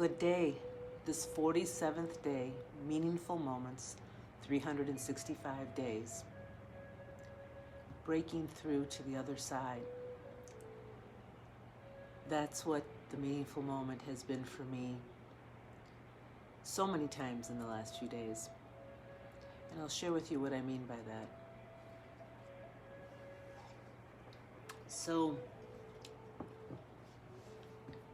Good day. This 47th day, meaningful moments, 365 days. Breaking through to the other side. That's what the meaningful moment has been for me so many times in the last few days. And I'll share with you what I mean by that. So,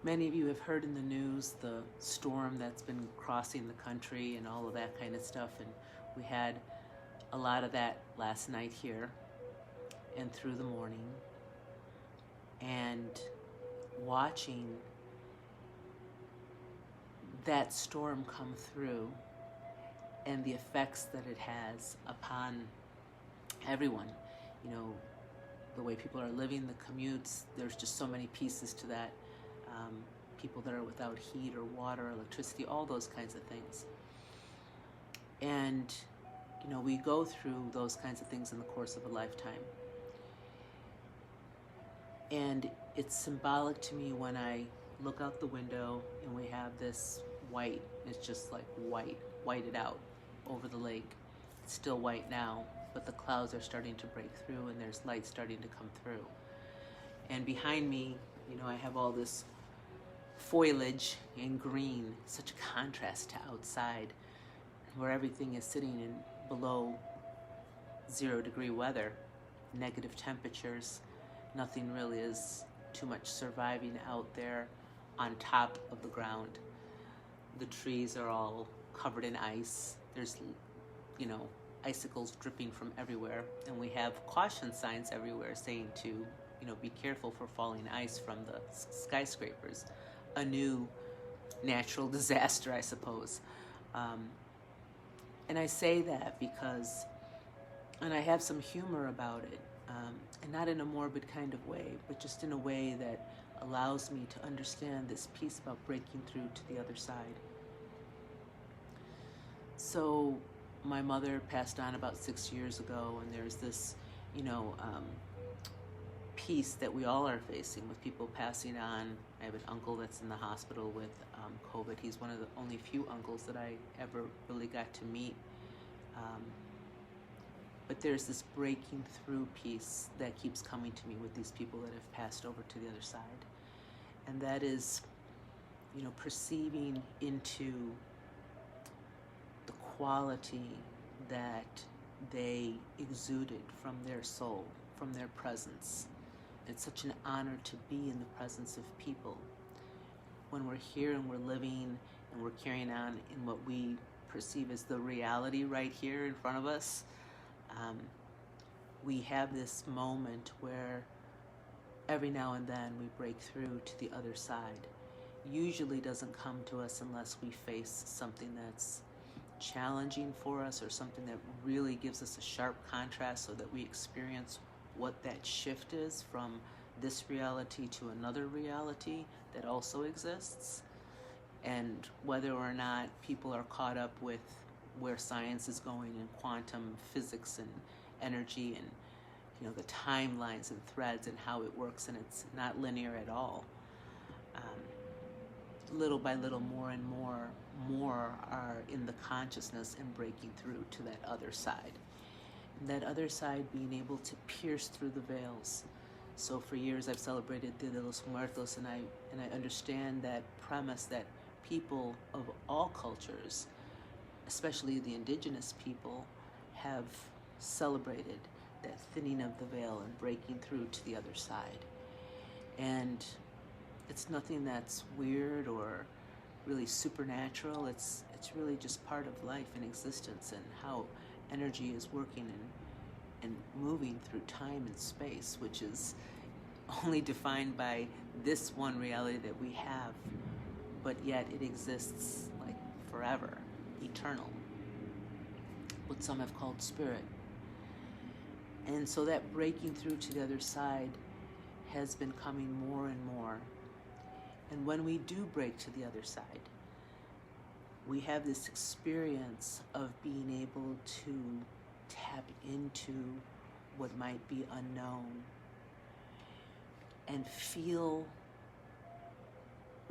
many of you have heard in the news the storm that's been crossing the country and all of that kind of stuff. And we had a lot of that last night here and through the morning. And watching that storm come through and the effects that it has upon everyone. You know, the way people are living, the commutes, there's just so many pieces to that. People that are without heat or water, electricity, all those kinds of things. And, you know, we go through those kinds of things in the course of a lifetime. And it's symbolic to me when I look out the window and we have this white, it's just like whited out over the lake. It's still white now, but the clouds are starting to break through and there's light starting to come through. And behind me, you know, I have all this foliage in green, such a contrast to outside where everything is sitting in below 0-degree weather, negative temperatures. Nothing really is too much surviving out there on top of the ground. The trees are all covered in ice. There's, you know, icicles dripping from everywhere. And we have caution signs everywhere saying to, you know, be careful for falling ice from the skyscrapers. A new natural disaster, I suppose. And I say that because, and I have some humor about it, and not in a morbid kind of way, but just in a way that allows me to understand this piece about breaking through to the other side. So my mother passed on about 6 years ago, and there's this, you know, piece that we all are facing with people passing on. I have an uncle that's in the hospital with COVID. He's one of the only few uncles that I ever really got to meet. But there's this breaking through piece that keeps coming to me with these people that have passed over to the other side. And that is, you know, perceiving into the quality that they exuded from their soul, from their presence. It's such an honor to be in the presence of people. When we're here and we're living and we're carrying on in what we perceive as the reality right here in front of us, we have this moment where every now and then we break through to the other side. Usually doesn't come to us unless we face something that's challenging for us or something that really gives us a sharp contrast so that we experience what that shift is from this reality to another reality that also exists. And whether or not people are caught up with where science is going in quantum physics and energy and, you know, the timelines and threads and how it works, and it's not linear at all. Little by little, more and more are in the consciousness and breaking through to that other side. And that other side being able to pierce through the veils. So for years I've celebrated Dia de los Muertos, and I understand that premise that people of all cultures, especially the indigenous people, have celebrated that thinning of the veil and breaking through to the other side. And it's nothing that's weird or really supernatural. It's really just part of life and existence and how energy is working and moving through time and space, which is only defined by this one reality that we have, but yet it exists like forever, eternal, what some have called spirit. And so that breaking through to the other side has been coming more and more. And when we do break to the other side, we have this experience of being able to tap into what might be unknown and feel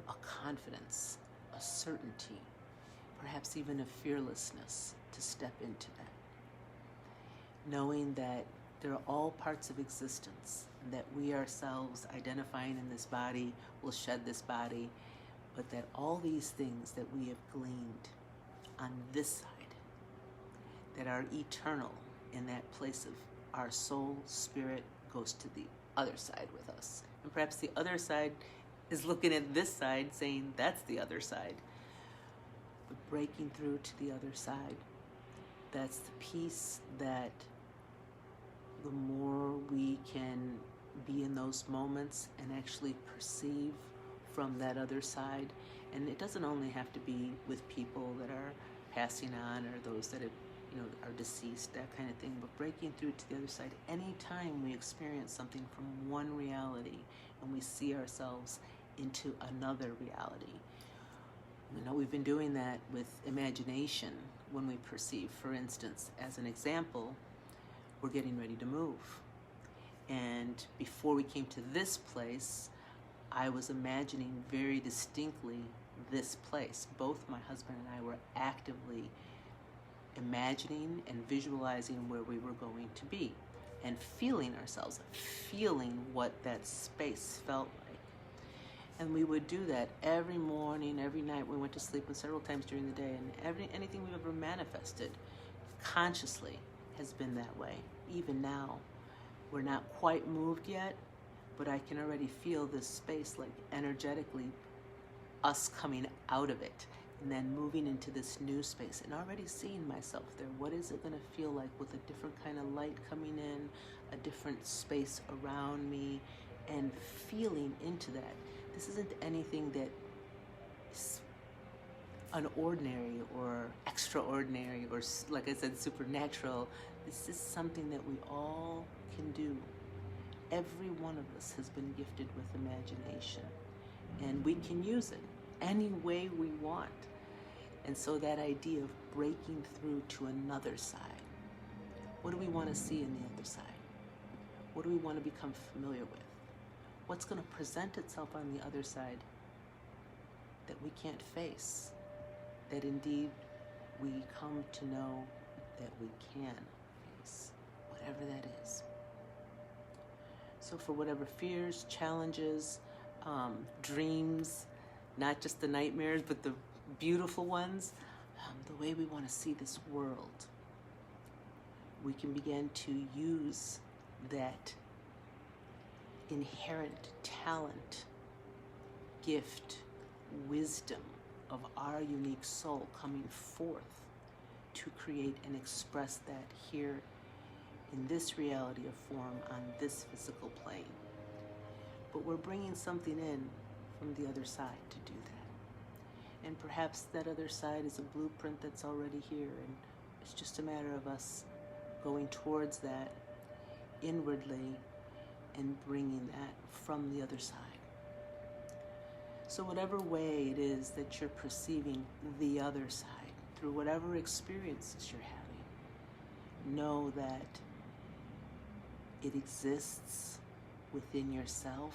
a confidence, a certainty, perhaps even a fearlessness to step into that. Knowing that there are all parts of existence, and that we ourselves identifying in this body will shed this body, but that all these things that we have gleaned on this side, that are eternal in that place of our soul, spirit, goes to the other side with us. And perhaps the other side is looking at this side saying, that's the other side. But breaking through to the other side, that's the peace that the more we can be in those moments and actually perceive from that other side. And it doesn't only have to be with people that are passing on or those that have, are deceased, that kind of thing, but breaking through to the other side. Anytime we experience something from one reality and we see ourselves into another reality. We've been doing that with imagination when we perceive. For instance, as an example, we're getting ready to move. And before we came to this place, I was imagining very distinctly this place. Both my husband and I were actively imagining and visualizing where we were going to be and feeling ourselves, feeling what that space felt like. And we would do that every morning, every night. We went to sleep and several times during the day, and anything we've ever manifested consciously has been that way. Even now, we're not quite moved yet, but I can already feel this space, like energetically us coming out of it and then moving into this new space and already seeing myself there. What is it going to feel like with a different kind of light coming in, a different space around me, and feeling into that. This isn't anything that is unordinary or extraordinary or, like I said, supernatural. This is something that we all can do. Every one of us has been gifted with imagination, and we can use it any way we want. And so that idea of breaking through to another side, what do we want to see in the other side? What do we want to become familiar with? What's going to present itself on the other side that we can't face, that indeed we come to know that we can face, whatever that is. So for whatever fears, challenges, dreams, not just the nightmares, but the beautiful ones, the way we want to see this world, we can begin to use that inherent talent, gift, wisdom of our unique soul coming forth to create and express that here in this reality of form on this physical plane. But we're bringing something in from the other side to do that. And perhaps that other side is a blueprint that's already here, and it's just a matter of us going towards that inwardly and bringing that from the other side. So whatever way it is that you're perceiving the other side, through whatever experiences you're having, know that it exists within yourself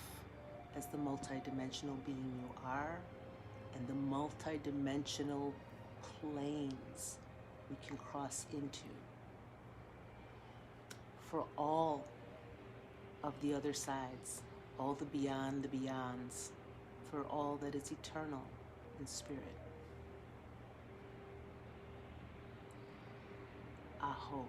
as the multidimensional being you are, and the multidimensional planes we can cross into for all of the other sides, all the beyonds, for all that is eternal in spirit. Aho.